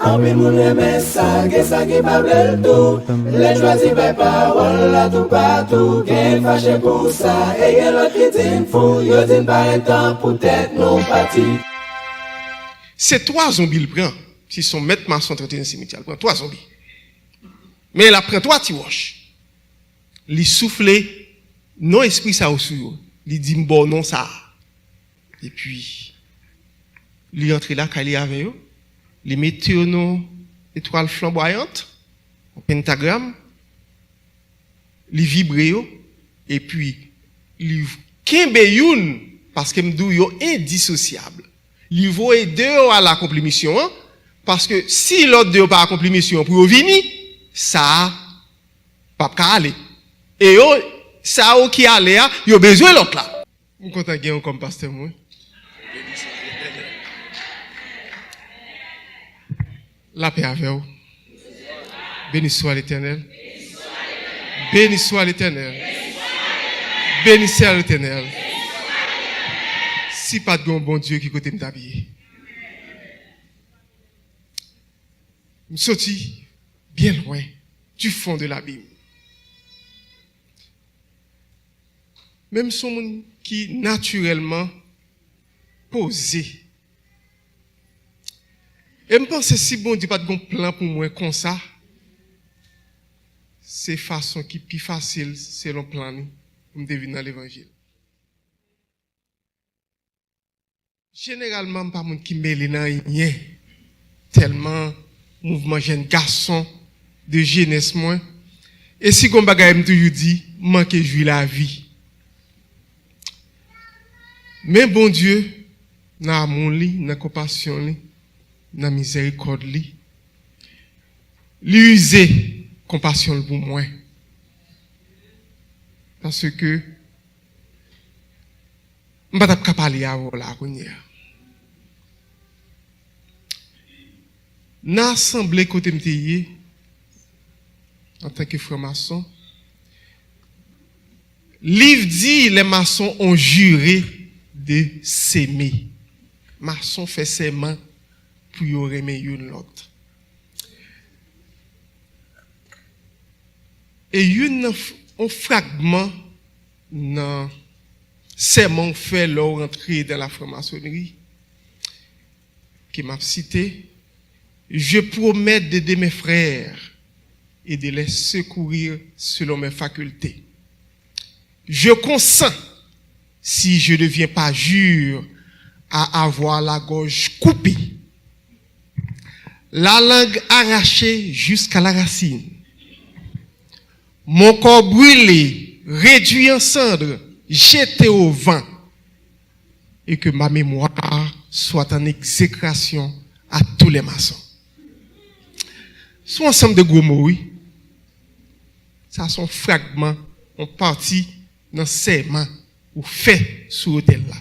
En pile moun aime ça, que ça qui pas le tout. Les choisis par parole là tout partout. Qu'elle fâche pour ça, et y'en l'autre qui dit fou. Yo dit pas un temps pour tête non parti. C'est 3 zombies le prend. Si son maître maçon traité dans le cimetière, il prend 3 zombies. Mais il prend 3 petits roches. Il souffle, non esprit ça au sur. Il dit bon non ça. Et puis, il entre là, quand il est avec eux, il met une étoile flamboyante, un pentagramme, il vibre, et puis, il kembe youn, parce que m'dou yo indissociable. Il voit deux à l'accompli mission, parce que si l'autre deux pas accompli mission pour venir, ça, pas qu'à aller. Et yo, ça qui aller, yo besoin l'autre là. Vous content gagner comme pasteur, moi? La paix avec vous. Béni soit l'Éternel. Béni soit l'Éternel. Béni soit l'Éternel. Si pas de bon Dieu qui côté m'habiller. Je suis sorti bien loin du fond de l'abîme. Même son qui naturellement posé. Et je pense que si bon Dieu pas de plan pour moi comme ça, c'est façon qui plus facile selon plan pour me deviner dans l'évangile. Généralement, pas monde qui mêle dans rien, tellement mouvement jeune garçon de jeunesse moins. Et si comme bagaille me toujours dit, manque jouir la vie. Mais bon Dieu, dans amour li, dans compassion li, dans miséricorde li, lui user compassion pour moi. Parce que je ne peux pas parler à vous là. Dans l'assemblée côté m'teye en tant que franc-maçon, livre dit les maçons ont juré de s'aimer. Maçon fait serment pour y aimer l'autre. Et un fragment dans serment fait leur entrée dans la franc-maçonnerie qui m'a cité. Je promets d'aider mes frères et de les secourir selon mes facultés. Je consens, si je ne viens pas jure, à avoir la gorge coupée, la langue arrachée jusqu'à la racine, mon corps brûlé, réduit en cendres, jeté au vent, et que ma mémoire soit en exécration à tous les maçons. C'est un ensemble de gros mots, oui. Ça sont fragments, on partit dans serment ou fait sur l'autel là.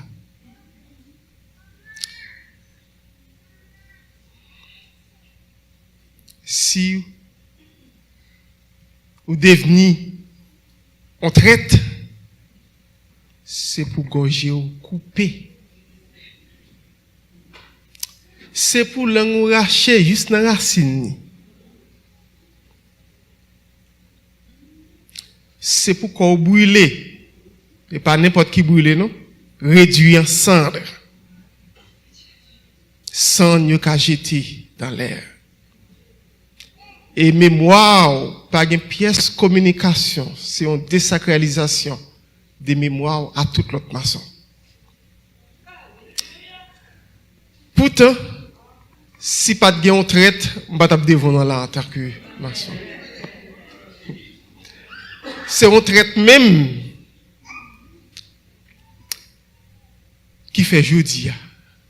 Si vous devenez on traite, c'est pour gorger ou couper. C'est pour l'enracher juste dans la racine. C'est pour qu'on brûle. Et pas n'importe qui brûle, non? Réduit en cendres. Sans ne qu'à jeter dans l'air. Et mémoire, pas une pièce communication, c'est une désacralisation des mémoires à toute l'autre maçon. Pourtant, si pas de gain on traite, on va taper devant là en tant que maçon. C'est on traite même qui fait jeudi,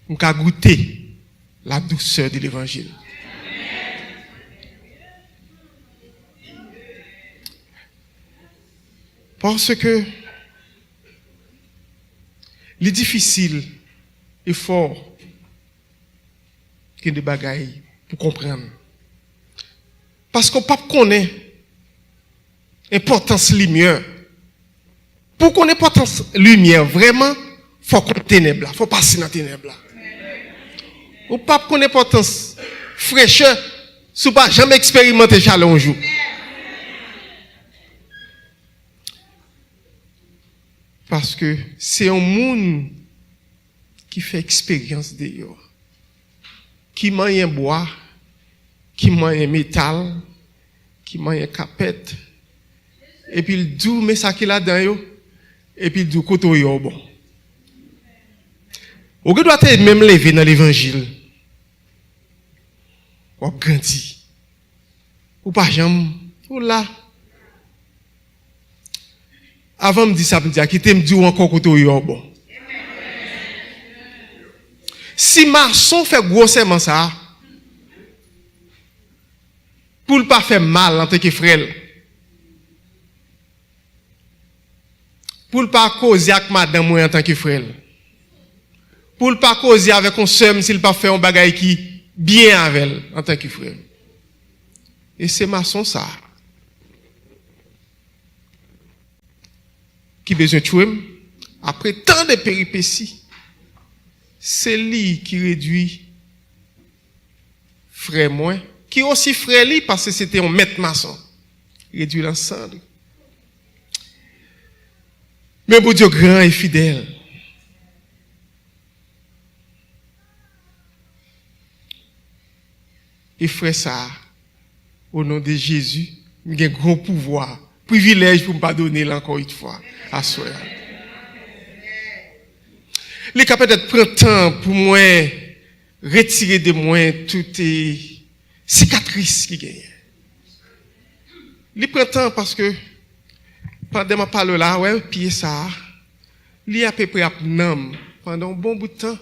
on a goûté la douceur de l'évangile. Parce que les difficiles et fort qu'il y a des bagailles pour comprendre. Parce qu'on ne connaît pas l'importance de la lumière. Pour qu'on ait l'importance de la lumière, vraiment, il faut qu'on ténèbre là, il faut passer dans la ténèbre là. Ou pas qu'on ait l'importance fraîcheur, si pas jamais expérimenté chaleur un jour. Parce que c'est un monde qui fait expérience d'ailleurs. Qui mange un bois, qui mange un métal, qui mange un capette. Et puis il dit, mais ça qu'il a dedans, et puis il dit, koto yo bon. Ou que doit être même levé dans l'évangile. Ou grandi. Ou pas jamais. Ou là. Avant me dire ça, me dire, qui te me dit encore koto yo bon. Si maçon fait grossièrement ça, pour ne pas faire mal en tant que frère, pour ne pas causer avec madame moi en tant que frère, pour ne pas causer avec un seul s'il pas fait un bagage qui bien avec elle en tant que frère. Et c'est maçon ça qui besoin de tuer après tant de péripéties. C'est lui qui réduit frère moi, qui aussi frère lui parce que c'était un maître maçon. Réduit l'ensemble. Mais bon Dieu grand et fidèle. Et frère ça, au nom de Jésus, il a un grand pouvoir, privilège pour me pardonner encore une fois à soi. Il est capable d'être printemps pour moi, retirer de moi toutes les cicatrices qui gagnent. Il est printemps parce que, pendant que je parle là, ouais, pied ça, il est à peu près à nam pendant un bon bout de temps.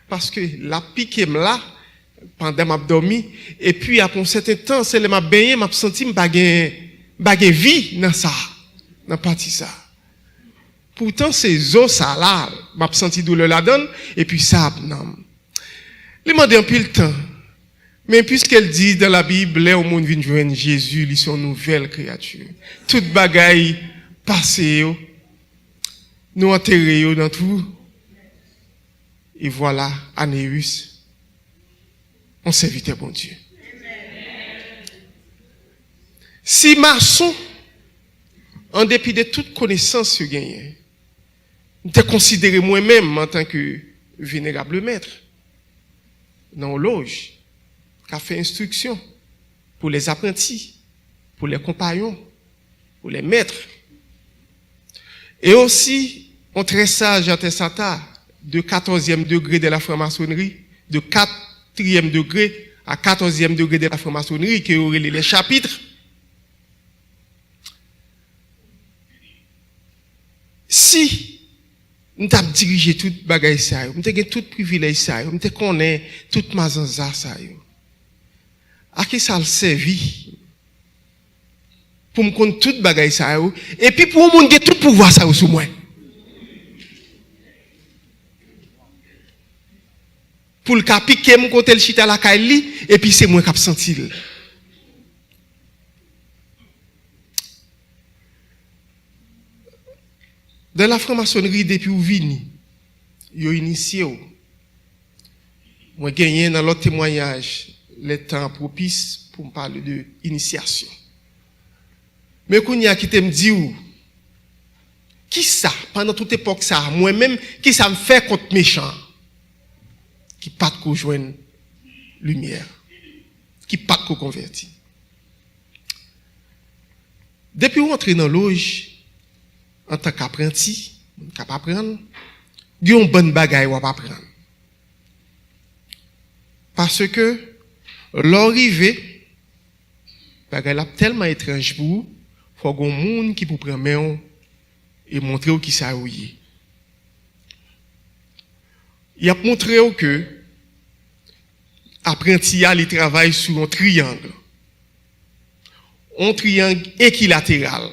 Parce que la pique est là, pendant que je dormi, et puis après un certain temps, c'est le m'a baigné, m'a senti que je vie dans ça, dans partie ça. Pourtant, c'est eaux ça là, m'a senti douleur la donne, et puis ça, non. Il m'a dit un peu le temps. Mais puisqu'elle dit dans la Bible, là, au monde vient joindre Jésus, ils sont une nouvelle créature. Toute bagaille passée, nous enterrés dans tout. Et voilà, Anéus, on serviteur bon Dieu. Si maçon, en dépit de toute connaissance que gagné, je considéré moi-même en tant que vénérable maître dans la loge qui a fait instruction pour les apprentis, pour les compagnons, pour les maîtres. Et aussi, on très sage attestat de 14e degré de la franc-maçonnerie, de 4e degré à 14e degré de la franc-maçonnerie, qui aurait les chapitres. Si nous avons dirigé tout bagage ça, nous avons tout privilège ça, nous connaissons toute mazanza ça. À qui ça le servi? Pour me connaître tout bagage ça, et puis pour me donner tout pouvoir ça sur moi. Pour le cas piquer mon côté le chita la caille, et puis c'est moi qui a senti. Dans la franc-maçonnerie, depuis où vini, yo initié. Moi, gagné dans l'autre témoignage, les temps propices pour me parler de initiation. Mais quand il y a qui te me dit, qui ça, pendant toute époque ça, moi-même, qui ça me fait contre méchant, qui pas de joindre lumière, qui pas de converti. Depuis où entrer dans l'auge, en tant qu'apprenti, capable apprendre, il y a une bonne bagaille ou pas apprendre. Parce que l'arrivée, bagaille là tellement étrange pour vous, faut qu'on monde qui pour prendre main et montrer qui ça est. Il a montré que apprenti il travaille sur un triangle équilatéral.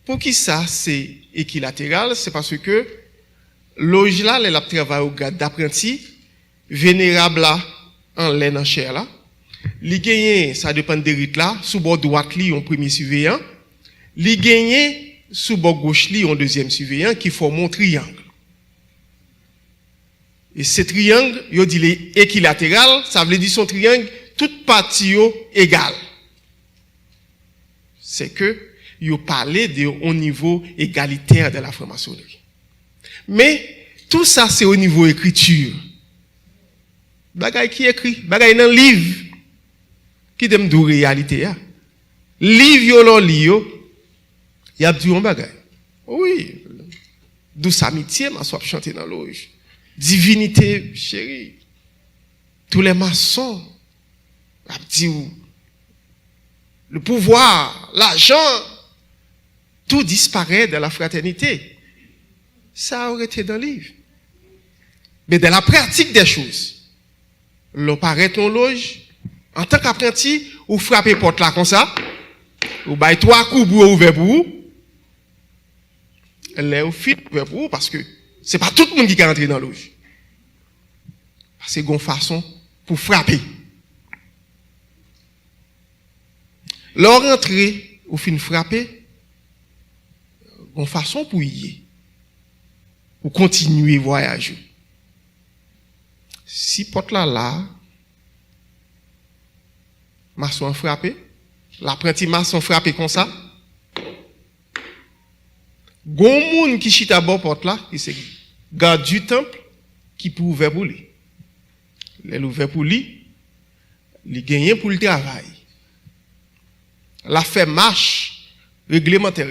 Pour qui ça, c'est équilatéral? C'est parce que loge là, elle a travaillé au garde d'apprenti, vénérable là, en laine en chair là. Li gagne, ça dépend des rites là, sous bord droite li, on premier surveillant. Li gagne, sous bord gauche li, on deuxième surveillant, qui forme un triangle. Et ce triangle, yo dit les équilatéral, ça veut dire son triangle, toute partie égale. C'est que yo parlé de au niveau égalitaire de la franc-maçonnerie. Mais tout ça c'est au niveau écriture. Bagay qui écrit, bagay dans livre qui dem dou réalité ya. Livre yo lo li yo, y a dit un bagay. Oui, douce amitié m'a soit chanter dans loge. Divinité chérie. Tous les maçons a dit le pouvoir, l'argent, tout disparaît de la fraternité. Ça aurait été dans le livre. Mais dans la pratique des choses, l'on paraît ton loge, en tant qu'apprenti, ou frappez porte là comme ça, ou baille trois coups pour ouvrir pour vous, elle est au fil ouvert pour vous, parce que c'est pas tout le monde qui est rentré dans la loge. C'est une façon pour frapper. Leur entrée, ou fin frapper, une façon pour y ou continuer voyager. Si porte là, maçon frappé, l'apprenti maçon frappé comme ça, gon moun qui chita bon porte là, qui c'est garde du temple qui peut ouvrir pour lui. Elle ouvert pour lui, il gagne pour le travail. La fait marche réglementaire.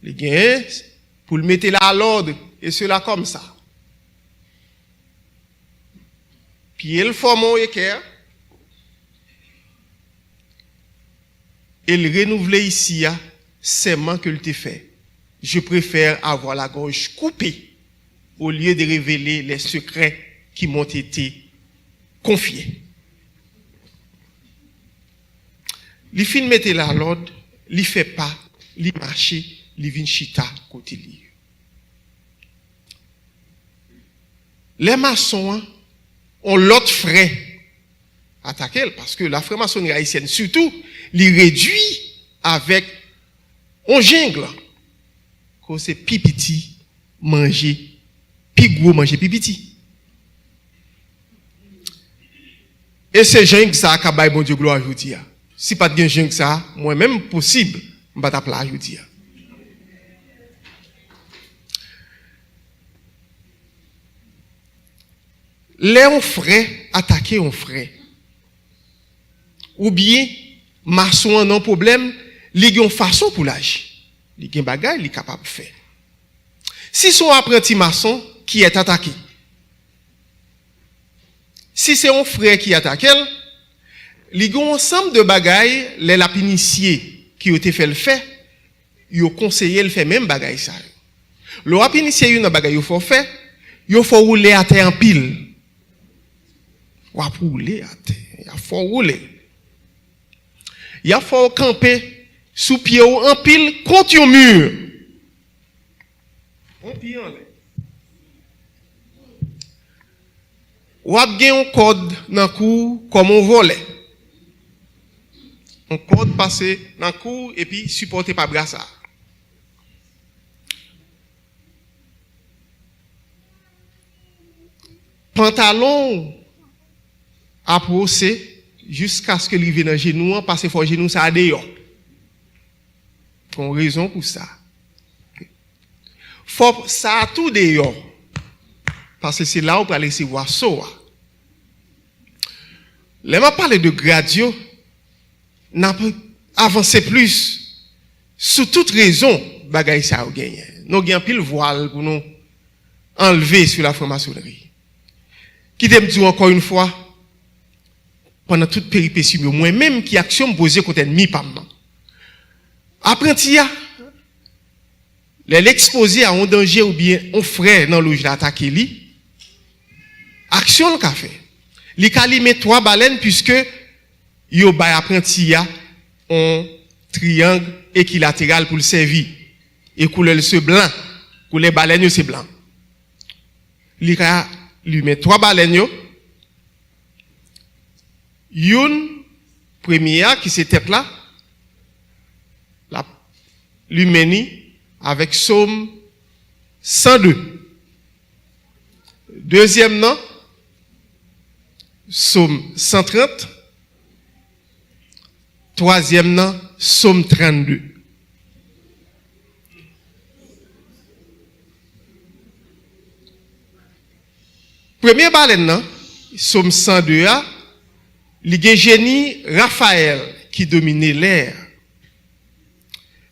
Il gagne pour le mettre là à l'ordre et cela comme ça. Puis il forme un équerre. Il renouvelle ici serment que il fait. Je préfère avoir la gorge coupée au lieu de révéler les secrets qui m'ont été confiés. Li fin mette là à l'ordre, li fait pas, li marche, li vin chita côté li. Les maçons ont l'autre frais attaquer parce que la franc-maçonnerie haïtienne surtout li réduit avec on jungle que c'est pipiti manger pi gros manger pipiti. Et c'est jungle ça ka bay bon Dieu gloire aujourd'hui. Si pas de jungle ça, moi même possible, m'pa t'appeler aujourd'hui. Les on frère attaquer on frère. Ou bien maçon non problème, li gen façon pour l'agir. Li gen bagay li capable faire. Si son apprenti maçon qui est attaqué. Si c'est un frère qui attaque elle, li gen ensemble de bagay les l'a initié qui ont été fait le fait, yo conseillé le fait même bagay ça. Le rap initié une bagay yo faut faire, yo faut rouler à terre en pile. Ou à rouler à terre, il faut rouler. Il faut camper sous pied ou en pile contre un mur. On pied en l'air. Ou a gen un code dans cou comme on volait. Un code passé dans cou et puis supporté par brassard. Pantalon à procès jusqu'à ce que il vienne dans genou parce que faut genou ça dehors. Qu'on raison pour ça. Faut ça tout dehors. Parce que c'est là où on peut laisser voir ça. Là m'a parlé de gradio n'a pas avancé plus sous toute raison bagay ça ou gagné. Nous gagne pile voile pour nous enlever sur la franc-maçonnerie. Qui t'aime dire encore une fois pendant toute péripétie moi-même qui action me poser contre ennemi pas moi. Apprenti l'exposer à un danger ou bien un frère dans l'ouge d'attaquer lui. Action qu'a fait. Li ka li met 3 baleines puisque yo bay apprenti un triangle équilatéral pour le servir et couleur c'est blanc, couleur baleine c'est blanc. Li ka lui met 3 baleines yo. Une première qui se tête là, la l'huménie avec Somme 102. Deuxième nom, Psaume 130. Troisième nom, Psaume 32. Premier baleine, non? Psaume 102, le génie Raphaël qui dominait l'air.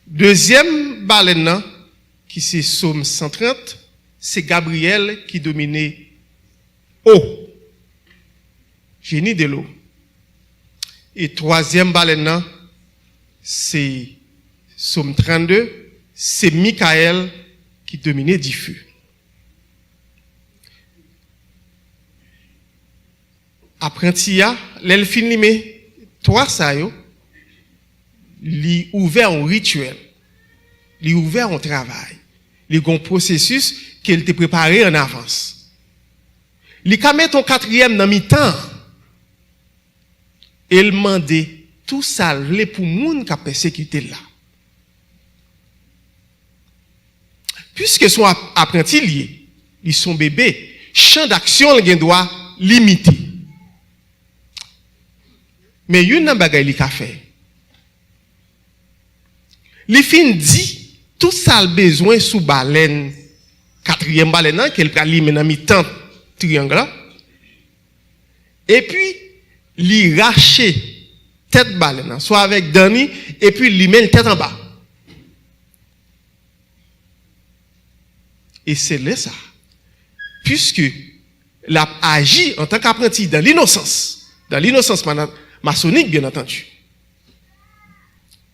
Deuxième baleine, non? Qui c'est Psaume 130, c'est Gabriel qui dominait eau. Génie de l'eau. Et troisième baleine, non? C'est Psaume 32, c'est Michael qui dominait du feu. Apprenti a, l'elfin li met trois ça yo, li ouvert un rituel, li ouvert un travail, li gon processus qu'elle te préparé en avance. Li ka met ton quatrième dans mi-temps, elle mandé tout ça le pour moun ka persécuté là. Puisque son apprenti lié, ils sont bébés, champ d'action le doit limité. Mais yon nan bagay li ka fait. Li fin dit tout ça le besoin sous baleine quatrième baleine qu'elle ka li nan mi-temps triangle là. Et puis li raché tête baleine soit avec Dani et puis li met tête en bas. Et c'est là ça. Puisque l'a agi en tant qu'apprenti dans l'innocence maçonnique, bien entendu.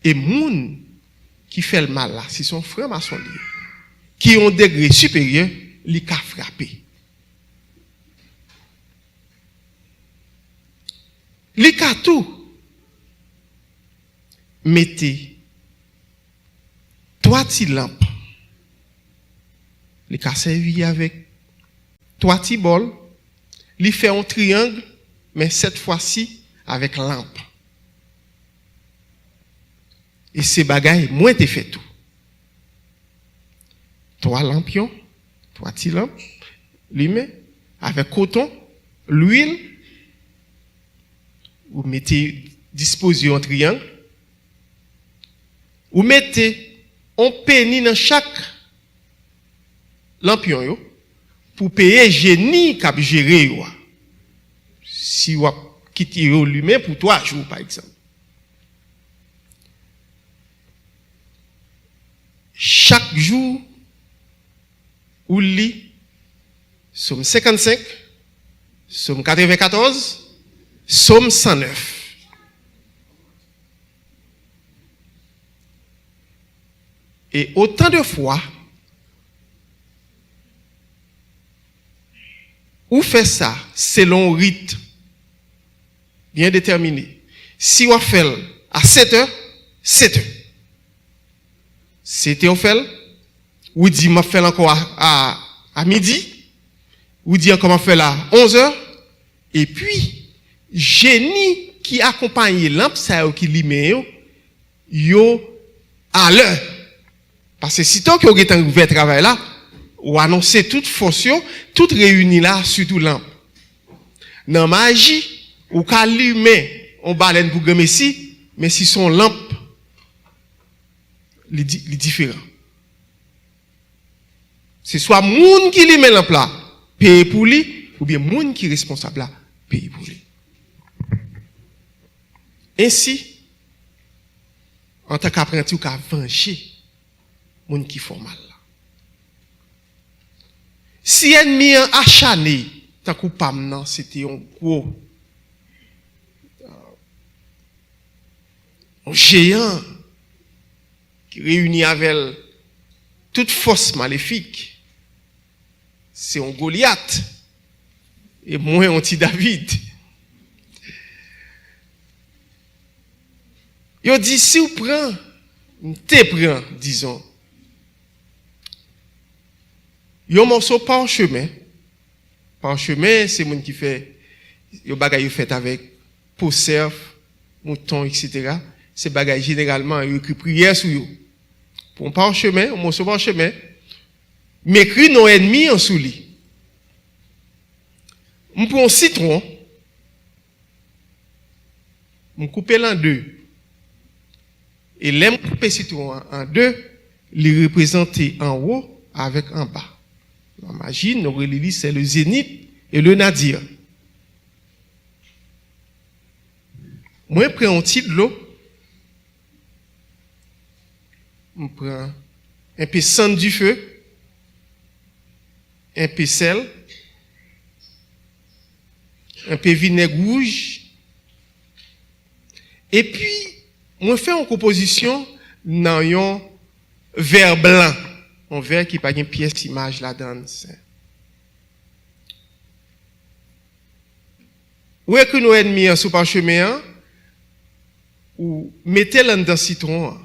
Et moun qui fait le mal là, c'est son frère maçon qui ont un degré supérieur, li ka frappé. Li ka tout mettez trois petites lampes. Li ka servi avec trois petits bols. Li fait un triangle, mais cette fois-ci avec lampe. Et ces bagailles, moins te fait tout. Trois lampions, trois petits lampes, lui met avec coton, l'huile, vous mettez disposé en triangle, vous mettez un penny dans chaque lampion yo, pour payer génie qui a géré yo. Si vous quittez lui-même pour 3 jours, par exemple. Chaque jour, ou lit, Psaume 55, Psaume 94, Psaume 109. Et autant de fois, ou fait ça selon rite bien déterminé. Si on fait à 7h, 7h. 7h on fait, ou dit on fait encore à midi, ou dit encore on fait à 11h, et puis, génie qui accompagne lampe, ça qui lime yo à l'heure. Parce que si tant que vous avez un ouvert travail là, ou annoncer toute force, toute réunie là, surtout lampe. Dans magie, ou qu'allumer on baleine pour gagner ici, mais si son lampe les différent. C'est soit moun qui lui met lampe là, paye pour lui, ou bien moun qui est responsable là, paye pour lui. Ainsi, en tant qu'apprenti ou qu'à venger moun qui font mal là. Si ennemi acharné, tant que pam nan, c'était un gros un géant qui réunit avec toute force maléfique. C'est un Goliath et moins un petit David. Yo dit si vous prenez, te prend, disons, yo morceau parchemin. Parchemin, c'est moun qui fait, yo bagay fait avec peau cerf, mouton, etc. C'est bagay généralement, yo écrit prière sur yo. Pour un parchemin, un morceau parchemin, m'écrit nos ennemis en sous lui. Je prends un citron, je coupe en deux. Et l'aime couper citron en deux, les représenter en haut avec en bas. En magie, nous relisons, c'est le zénith et le nadir. Moi, je prends un petit de l'eau. Je prends un peu de sang du feu, un peu de sel, un peu de vinaigre rouge. Et puis, moi, je fais une composition dans un verre blanc. Un verre qui n'a pas une pièce d'image là-dedans. Où est-ce que nous ennemis sous parchemin? Ou mettez-le dans le citron.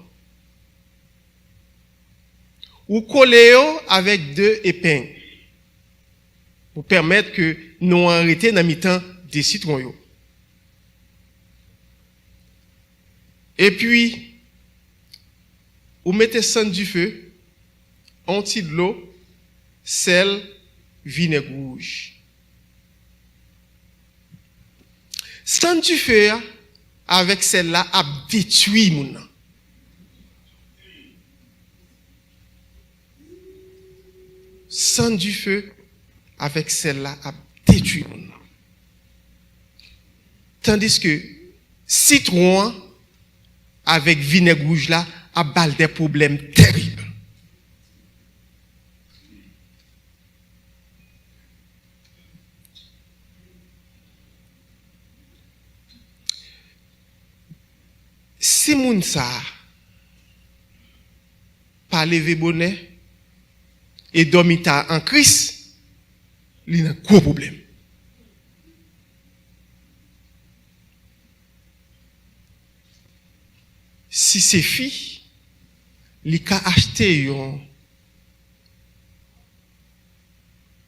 Ou collez-le avec 2 épingles. Pour permettre que nous arrêtions dans le temps des citrons. Et puis, vous mettez sang du feu, un petit de l'eau, sel, vinaigre rouge. Sang du feu, avec celle-là, a détruit mon nom. Sang du feu, avec celle-là, a détruit mon nom. Tandis que citron, avec vinaigre rouge là, a balle des problèmes terribles. Si moun sa pas levé bonnet et dormita en Christ, il y a un gros problème. Si c'est fille, il a acheté une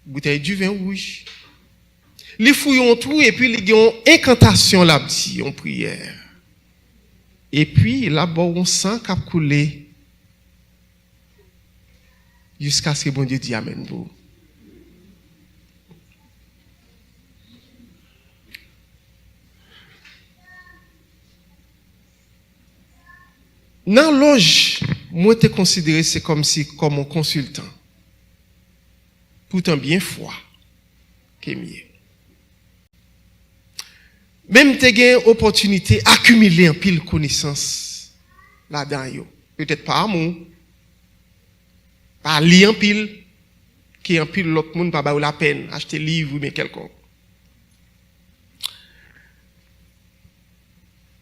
bouteille du vin rouge. Il fouille un trou et puis il y a une incantation là-dessus, une prière. Et puis, là, bon sang qui a coulé jusqu'à ce que bon Dieu dit Amen. Dans loge, moi, te considéré c'est comme si, comme un consultant. Pourtant, bien froid. Qu'est mieux. Même te gen opportunité accumuler un pile connaissance là-dedans. Peut-être pas amour, pas lire en pile, qui en pile l'autre monde pas ba la peine, acheter livre ou bien quelconque.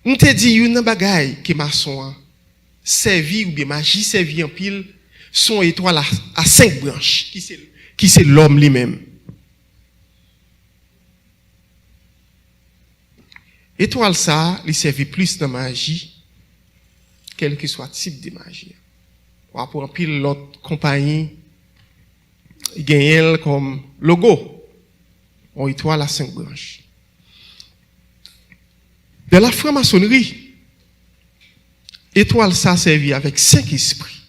On te dit une bagaille qui maçon servi ou bien magie servi en pile son étoile à 5 branches qui c'est l'homme lui-même. Étoile ça, il servait plus de magie, quel que soit type de magie. Pour un pile l'autre compagnie, il gagne comme logo, une étoile à 5 branches. De la franc-maçonnerie, étoile ça servait avec 5 esprits.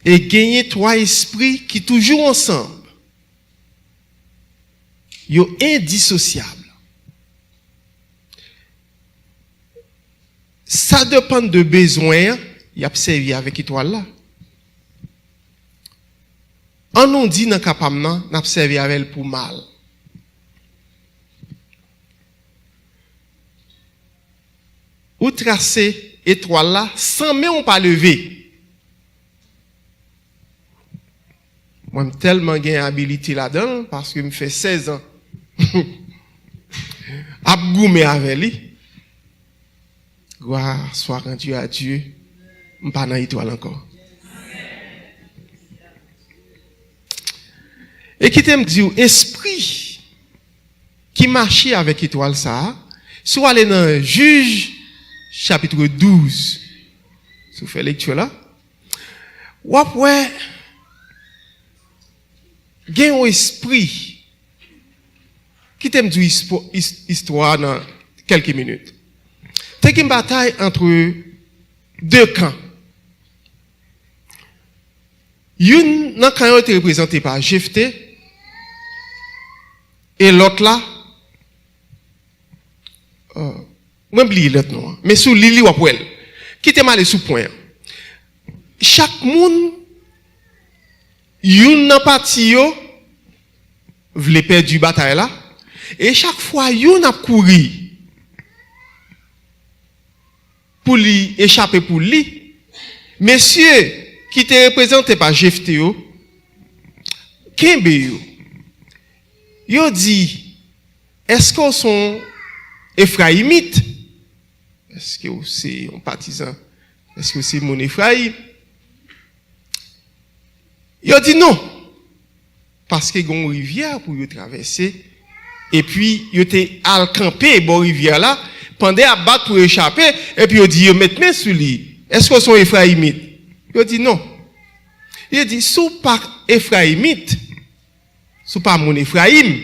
Et gagner 3 esprits qui toujours ensemble. Yo indissociable. Ça dépend de besoin, y a servi avec étoile là. On nous dit dans capable n'a servi avec elle pour mal. Ou tracer étoile là sans même pas lever. Moi tellement gain habilité là-dedans parce que me fait 16 ans. Abgoumé avec lui. Gloire soit rendue à Dieu. M'pas dans étoile encore. Et qui t'aime dire esprit qui marchait avec étoile ça, soit aller dans Juge chapitre 12. Si vous faites lecture là. Ou après gain un esprit qui t'aime dire histoire dans quelques minutes. C'est une bataille entre 2 camps. Une nan quand été représenté par Jephthé et l'autre là moi oublié l'autre nom mais sous Lili ou après qui était mal sous point. Chaque monde une nan parti yo vle perdre du bataille là et chaque fois une a couru pour lui échapper pour lui. Messieurs qui était représenté par Jephthé yo Kembe yo dit est-ce qu'on sont Ephraimites? Est-ce que c'est un partisan? Est-ce que c'est mon Ephraïm? Yo dit non. Parce que gon rivière pour yo traverser et puis yo te al camper bon rivière là pendant à battre pour échapper et puis yo dit yo mettre main sur lui. Est-ce que sont Ephraimites? Yo dit non. Il dit sous pas Ephraimite, sous pas mon Ephraim.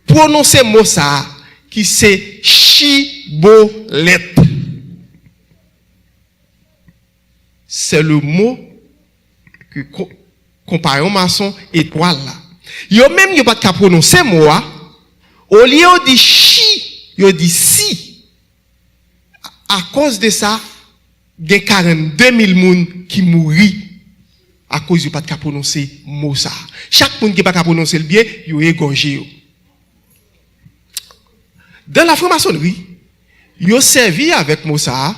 Prononcez mot ça qui c'est Chibolet. C'est le mot que compagnon maçon étoile là. Yo même yo pas de prononcer mot au lieu de chi, yo dit si. À cause de ça, des 42 000 personnes qui mourent à cause de pas de prononcer mot ça. Chaque monde qui pas de prononcer le bien, yo égorgé. Dans la franc-maçonnerie, yo servi avec mot ça,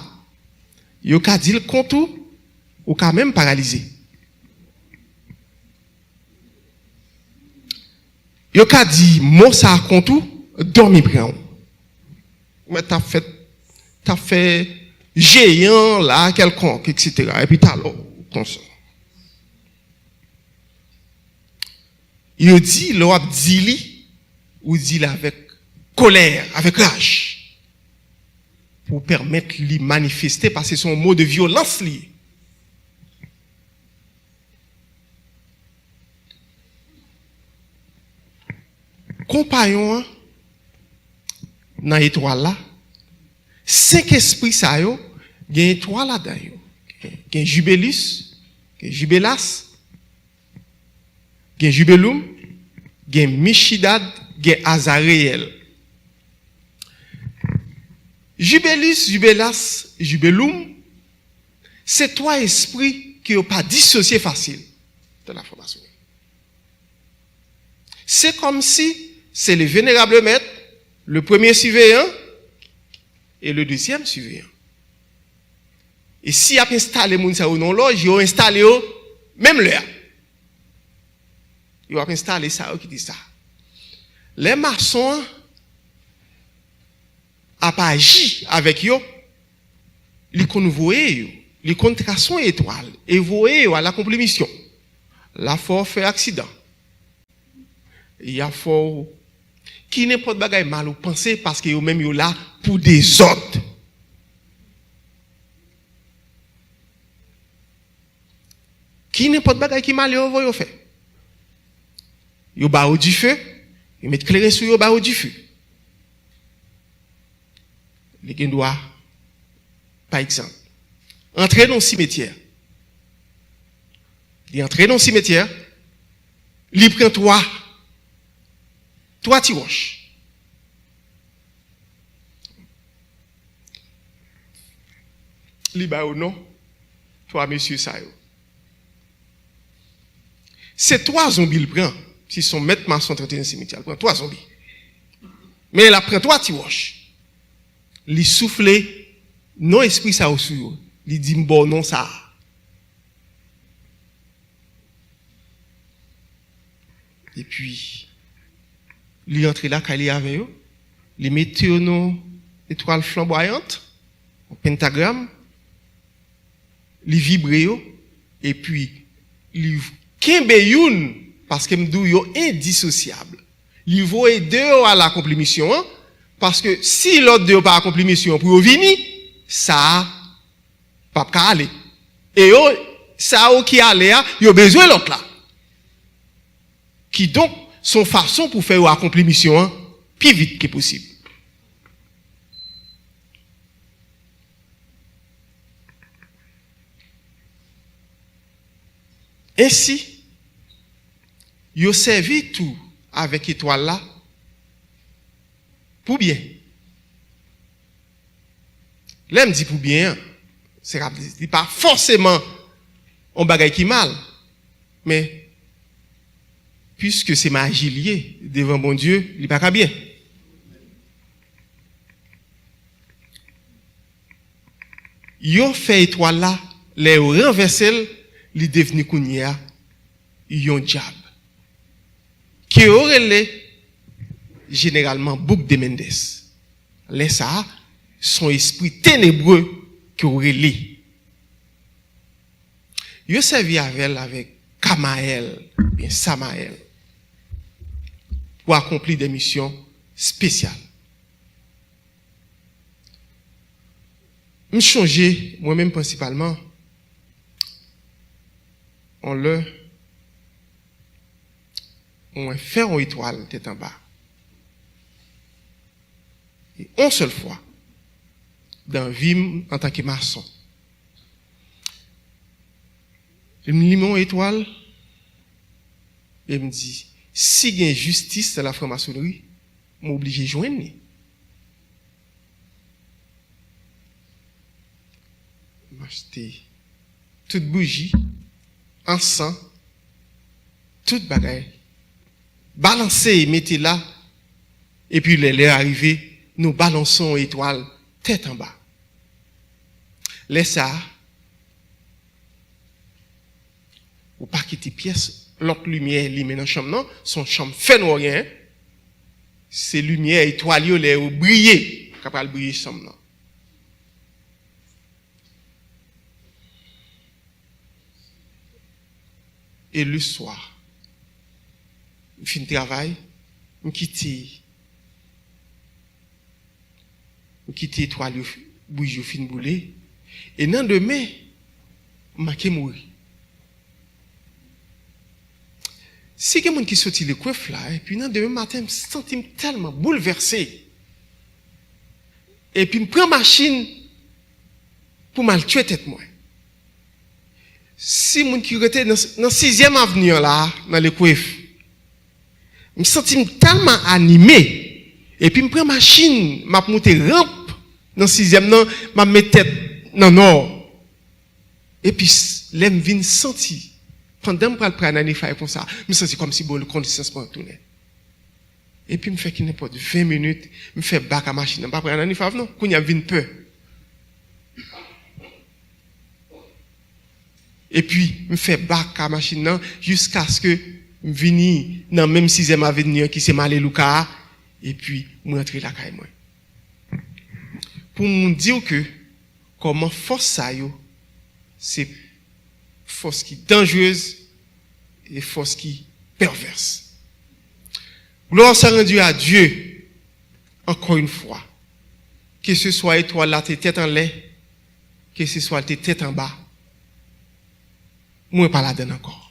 yo ka dit le contour ou quand même paralysé. Yo ka dit mot ça contour dormi prend. Mais t'as fait géant là quelconque etc. et puis t'as l'eau comme ça. Il dit l'on dit li ou dit là avec colère, avec rage pour permettre lui manifester parce que son mot de violence lié. Compagnon dans l'étoile là, 5 esprits ça yo, il y a étoile là dedans yo. Il y a Jubelus, il y a Jubelas, il y a Jubelum, il y a Michidad, il y a Azareel. Jubelus, Jubelas, Jubelum, c'est 3 esprits qui n'ont pas dissocié facile de la formation. C'est comme si c'est le vénérable maître, le premier surveillant et le deuxième surveillant. Et si a installé moun sa ou non loge, ils ont installé même là. Ils ont installé ça qui dit ça. Les maçons a pas agi avec eux, ils convoyaient, ils contraçaient son étoile et voyaient à l'accompli mission. La fort fait accident. Il y a fort qui n'importe bagaille mal ou penser parce que eux même yo là pour des autres. Qui n'importe bagaille qui mal yo fait. Yo ba au du feu, ils mettent clairin sur yo ba au du feu. Les gens doivent, par exemple, entrer dans le cimetière. Il entre dans le cimetière, il prend 3 tiroches. Il va au nom, 3 messieurs ça. C'est 3 zombies il prend. Si son maître maçon traité dans le cimetière, il prend 3 zombies. Mais il prend 3 tiroches. Il souffle non esprit ça au sous. Il dit bon non ça. Et puis il entre là quand il est avec eux, il met une étoile flamboyante, un pentagramme, il vibre et puis il kembe youn parce que m'dou yo indissociable. Il voit deux à l'accompli mission parce que si l'autre deux pas accompli mission pour venir, ça pas aller. Et yo ça qui aller yo besoin l'autre là. Qui donc son façon pour faire accomplir mission plus vite que possible. Ainsi, yo servi tout avec étoile là pour bien. Là, me dit pour bien, c'est pas forcément un bagage qui mal, mais puisque c'est magie liée devant bon Dieu, il pas qu'à bien. Yo fait étoile là, les renversel, li devenu kounya yon diable. Qui aurait les généralement bouc de Mendes. Les ça son esprit ténébreux qui aurait les. Yo servi avec Kamaël, bien Samaël, pour accomplir des missions spéciales. Je change moi-même principalement on fait une étoile tête en bas. Et une seule fois, dans vie en tant que maçon, je me lis mon étoile et me dit, si il y a justice dans la franc-maçonnerie, je suis obligé de joindre. M'acheter toute bougie, encens, toute bagaille, balancer, mettez là, et puis les arrivés, nous balançons étoile tête en bas. Laisse ça, ou pas quitter pièce, l'autre lumière, li dans chambre non, son chambre fait noir rien, c'est lumière étoile yo les briller, capable briller chambre non. Et le soir, je finis le travail, je quitte l'étoile, bougie, je finis bouler. Et dans demain, je mourir. Si quelqu'un qui sortit le coiffe là, et puis dans demain matin, je me sens tellement bouleversé. Et puis je prends ma machine pour mal tuer tête moi. Si moun qui était dans 6e avenue là, dans le coif, je me sens tellement animé. Et puis je prends ma machine, je monte rampe dans 6e non, je mets tête dans le nord. Et puis, là, je viens sentir. Pendant que je prends un effet comme ça, je me sens comme si bon, le conditions pour tourner. Et puis, je me fais qu'il n'importe 20 minutes, je me fais back à la machine. Je ne prends pas un effet, non, quand il y a une peur. Et puis, je me fais back à la machine jusqu'à ce que je vienne dans le même 6e avenue qui s'est malé Lucas. Et puis, je rentre la caille. Pour me dire que, comment force ça, c'est force qui est dangereuse et force qui est perverse. Gloire soit rendue à Dieu, encore une fois. Que ce soit étoile là, tes têtes en l'air, que ce soit tes têtes en bas. Moi, pas là-dedans encore.